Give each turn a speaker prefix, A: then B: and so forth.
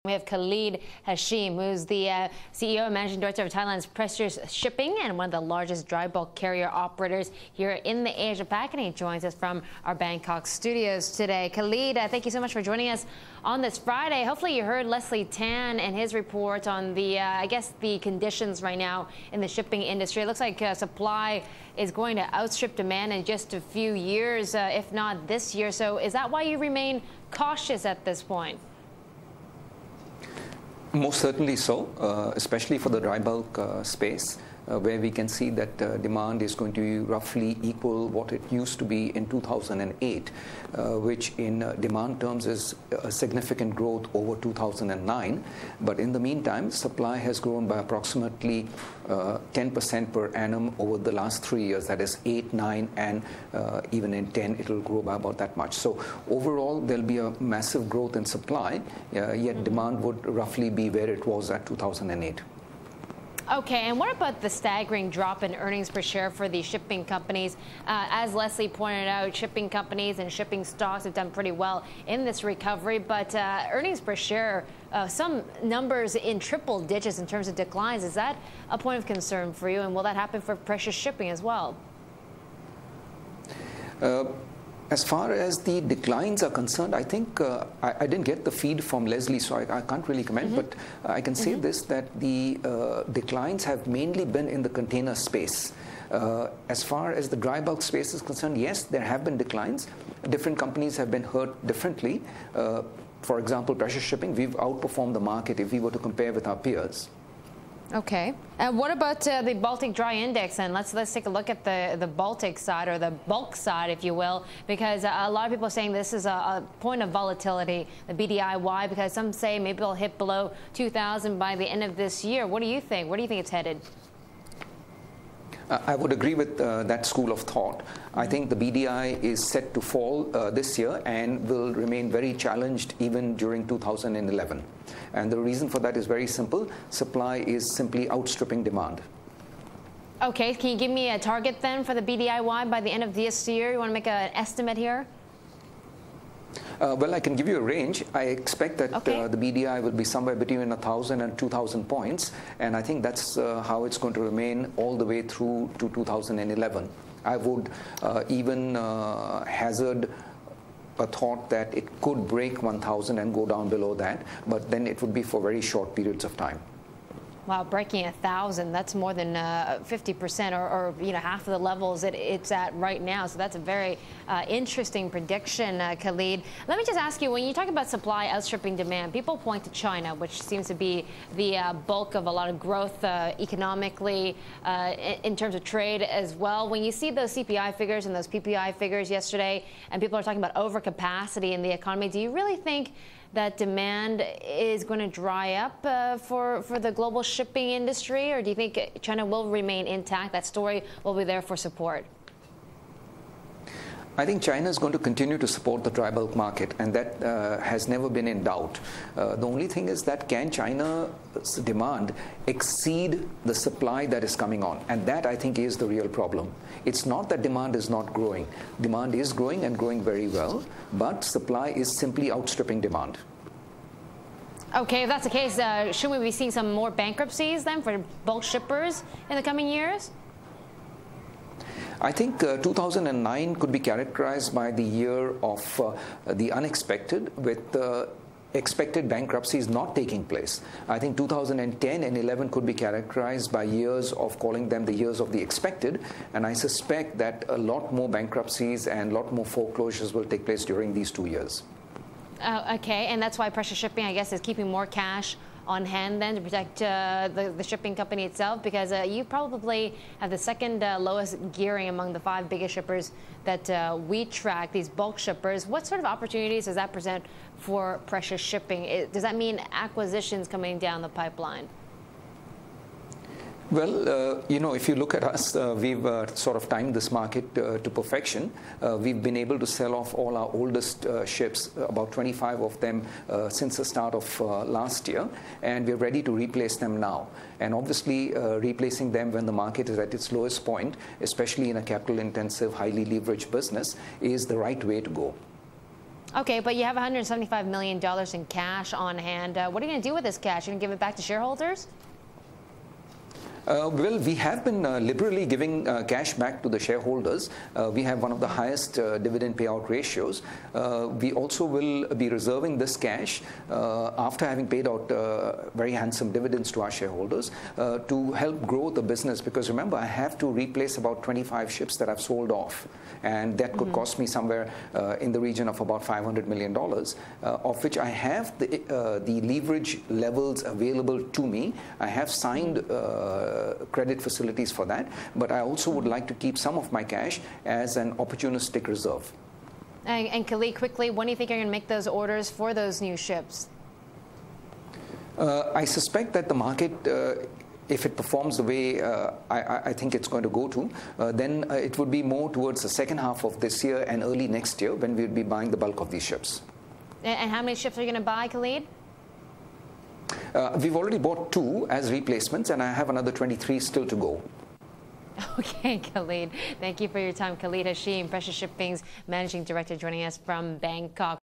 A: We have Khalid Hashim, who's the CEO and Managing Director of Thailand's Precious Shipping and one of the largest dry bulk carrier operators here in the Asia Pac, and he joins us from our Bangkok studios today. Khalid, thank you so much for joining us on this Friday. Hopefully you heard Leslie Tan and his report on the, I guess, the conditions right now in the shipping industry. It looks like supply is going to outstrip demand in just a few years, if not this year. So is that why you remain cautious at this point?
B: Most certainly so, especially for the dry bulk space, where we can see that demand is going to be roughly equal what it used to be in 2008, which in demand terms is a significant growth over 2009. But in the meantime, supply has grown by approximately 10% per annum over the last 3 years. That is 8, 9, and even in 10, it will grow by about that much. So overall, there'll be a massive growth in supply, yet demand would roughly be where it was at 2008.
A: Okay, and what about the staggering drop in earnings per share for the shipping companies? As Leslie pointed out, shipping companies and shipping stocks have done pretty well in this recovery, but earnings per share, some numbers in triple digits in terms of declines. Is that a point of concern for you, and will that happen for Precious Shipping as well?
B: As far as the declines are concerned, I think I didn't get the feed from Leslie, so I can't really comment, but I can say this, that the declines have mainly been in the container space. As far as the dry bulk space is concerned, yes, there have been declines. Different companies have been hurt differently. For example, Precious Shipping, we've outperformed the market if we were to compare with our peers.
A: Okay. And what about the Baltic Dry Index? And let's take a look at the Baltic side, or the bulk side, if you will, because a lot of people are saying this is a point of volatility, the BDI. Why? Because some say maybe it'll hit below 2,000 by the end of this year. What do you think? Where do you think it's headed?
B: I would agree with that school of thought. I think the BDI is set to fall this year and will remain very challenged even during 2011. And the reason for that is very simple. Supply is simply outstripping demand.
A: Okay, can you give me a target then for the BDIY by the end of this year? You want to make an estimate here?
B: Well, I can give you a range. I expect that the BDI will be somewhere between 1,000 and 2,000 points, and I think that's how it's going to remain all the way through to 2011. I would even hazard a thought that it could break 1,000 and go down below that, but then it would be for very short periods of time.
A: Wow, breaking 1,000, that's more than 50% or half of the levels that it's at right now. So that's a very interesting prediction, Khalid. Let me just ask you, when you talk about supply outstripping demand, people point to China, which seems to be the bulk of a lot of growth economically in terms of trade as well. When you see those CPI figures and those PPI figures yesterday, and people are talking about overcapacity in the economy, do you really think that demand is going to dry up for the global shipping industry, or do you think China will remain intact? That story will be there for support?
B: I think China is going to continue to support the dry bulk market, and that has never been in doubt. The only thing is that can China's demand exceed the supply that is coming on? And that, I think, is the real problem. It's not that demand is not growing. Demand is growing and growing very well, but supply is simply outstripping demand.
A: Okay, if that's the case, should we be seeing some more bankruptcies then for bulk shippers in the coming years?
B: I think 2009 could be characterized by the year of the unexpected, with expected bankruptcies not taking place. I think 2010 and 11 could be characterized by years of calling them the years of the expected, and I suspect that a lot more bankruptcies and a lot more foreclosures will take place during these 2 years.
A: Okay, and that's why Precious Shipping, I guess, is keeping more cash on hand then to protect the shipping company itself, because you probably have the second lowest gearing among the 5 biggest shippers that we track, these bulk shippers. What sort of opportunities does that present for Precious Shipping? Does that mean acquisitions coming down the pipeline?
B: Well, if you look at us, we've sort of timed this market to perfection. We've been able to sell off all our oldest ships, about 25 of them since the start of last year, and we're ready to replace them now. And obviously, replacing them when the market is at its lowest point, especially in a capital-intensive, highly leveraged business, is the right way to go.
A: Okay, but you have $175 million in cash on hand. What are you going to do with this cash? Are you going to give it back to shareholders?
B: Well, we have been liberally giving cash back to the shareholders. We have one of the highest dividend payout ratios. We also will be reserving this cash after having paid out very handsome dividends to our shareholders to help grow the business. Because remember, I have to replace about 25 ships that I've sold off. And that could cost me somewhere in the region of about $500 million, of which I have the leverage levels available to me. I have signed credit facilities for that, but I also would like to keep some of my cash as an opportunistic reserve.
A: And Khalid, quickly, when do you think you're going to make those orders for those new ships?
B: I suspect that the market, if it performs the way I think it's going to go to, then it would be more towards the second half of this year and early next year when we would be buying the bulk of these ships.
A: And how many ships are you going to buy, Khalid?
B: We've already bought 2 as replacements, and I have another 23 still to go.
A: Okay, Khalid. Thank you for your time. Khalid Hashim, Precious Shipping's Managing Director, joining us from Bangkok.